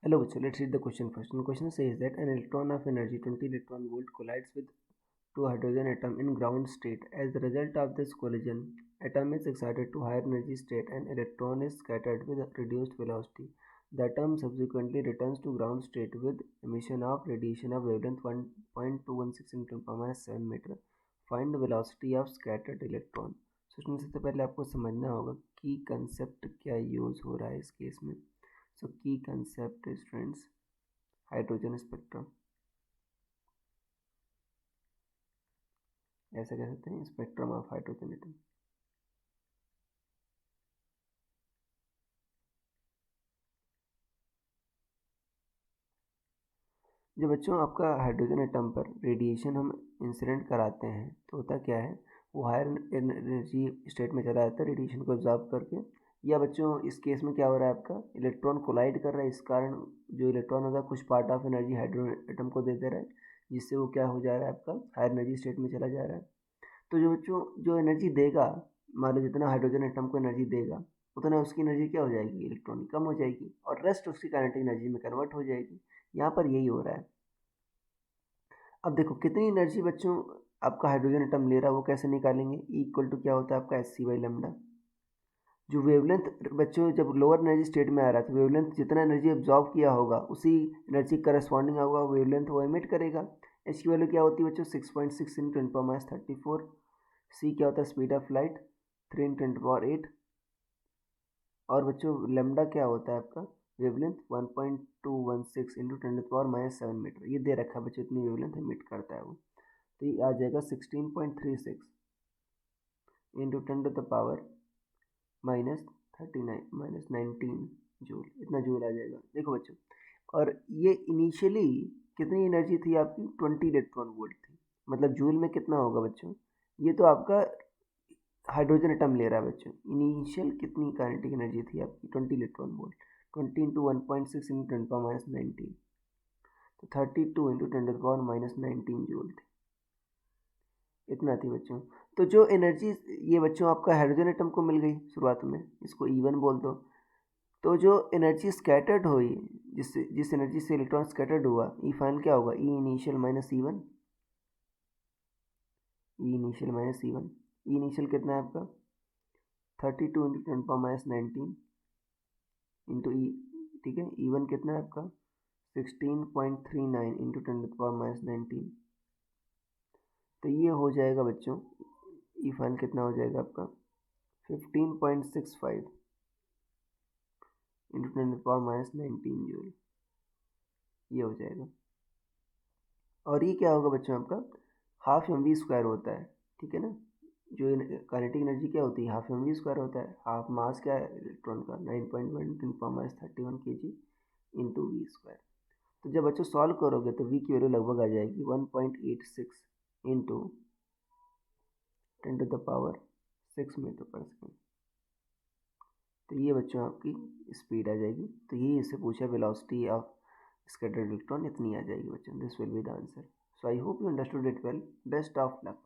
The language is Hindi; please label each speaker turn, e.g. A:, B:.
A: Hello, so let's read the question first. The question says that an electron of energy 20 electron volt collides with two hydrogen atom in ground state. As the result of this collision, atom is excited to higher energy state and electron is scattered with reduced velocity. The atom subsequently returns to ground state with emission of radiation of wavelength 1.216 × 10⁻⁷ meter. Find the velocity of scattered electron. So इसमें सबसे पहले आपको समझना होगा कि कंसेप्ट क्या यूज हो रहा है इस केस में. So key concept is, friends, hydrogen spectrum. ऐसा कह सकते हैं स्पेक्ट्रम ऑफ हाइड्रोजन एटम. जब बच्चों आपका हाइड्रोजन एटम पर रेडिएशन हम इंसिडेंट कराते हैं तो होता क्या है, वो हायर एनर्जी स्टेट में चला जाता है रेडिएशन को ऑब्जॉर्व करके. या बच्चों इस केस में क्या हो रहा है, आपका इलेक्ट्रॉन कोलाइड कर रहा है, इस कारण जो इलेक्ट्रॉन होगा कुछ part of energy hydrogen atom को दे दे रहा है, जिससे वो क्या हो जा रहा है, आपका हायर एनर्जी स्टेट में चला जा रहा है. तो जो बच्चों जो एनर्जी देगा, मान लो जितना हाइड्रोजन एटम को एनर्जी देगा उतना उसकी एनर्जी क्या हो जाएगी, इलेक्ट्रॉन कम हो जाएगी और रेस्ट उसकी काइनेटिक एनर्जी में कन्वर्ट हो जाएगी. यहाँ पर यही हो रहा है. अब देखो कितनी एनर्जी बच्चों आपका हाइड्रोजन एटम ले रहा है, वो कैसे निकालेंगे. इक्वल टू क्या होता है आपका Hc/λ. जो वेवलेंथ बच्चों जब लोअर एनर्जी स्टेट में आ रहा है तो वेवलेंथ जितना एनर्जी एब्जॉर्व किया होगा उसी एनर्जी करस्पॉन्डिंग होगा वेवलेंथ वो एमिट करेगा. एच की वैल्यू क्या होती है बच्चों 6.6 × 10⁻34. सी क्या होता है स्पीड ऑफ लाइट 3 × 10⁸. और बच्चों लेमडा क्या होता है आपका वेवलेंथ 1.216 × 10⁻⁷ मीटर. ये दे रखा है बच्चों, इतनी वेवलेंथ एमिट करता है वो. तो ये आ जाएगा 16.36 × 10⁻39 -19 जूल. इतना जूल आ जाएगा. देखो बच्चों, और ये इनिशियली कितनी एनर्जी थी आपकी 20 इलेक्ट्रॉन वोल्ट थी. मतलब जूल में कितना होगा बच्चों, ये तो आपका हाइड्रोजन एटम ले रहा है बच्चों. इनिशियल कितनी काइनेटिक एनर्जी थी आपकी 20 इलेक्ट्रॉन वोल्ट. 20 × 1.6 × 10⁻19 तो 32 × 10⁻19 जूल थी. इतना थी बच्चों. तो जो एनर्जी ये बच्चों आपका हाइड्रोजन एटम को मिल गई शुरुआत में, इसको E1 बोल दो. तो जो एनर्जी स्कैटर्ड हुई, जिस एनर्जी से इलेक्ट्रॉन स्कैटर्ड हुआ, ई फाइनल क्या होगा, ई इनिशियल माइनस E1. ई इनिशियल माइनस E1. ई इनिशियल कितना है आपका 32 × 10⁻19 इंटू ई. ठीक है, E1 कितना है आपका 16.39 × 10⁻19. तो ये हो जाएगा बच्चों, ई फाइनल कितना हो जाएगा आपका 15.65 × 10⁻19 जूल. ये हो जाएगा. और ये क्या होगा बच्चों आपका हाफ mv² होता है. ठीक है ना, जो काइनेटिक एनर्जी क्या होती है हाफ mv² होता है. हाफ मास क्या है इलेक्ट्रॉन का 9.1 × 10⁻31 kg इंटू v². तो जब बच्चों सॉल्व करोगे तो v की वैल्यू लगभग आ जाएगी 1.86 इंटू 10⁻6 मीटर पर सेकेंड. तो ये बच्चों आपकी स्पीड आ जाएगी. तो ये इससे पूछा वेलोसिटी ऑफ scattered electron इतनी आ जाएगी बच्चों. This will be the answer. So I hope you understood it well. Best of luck.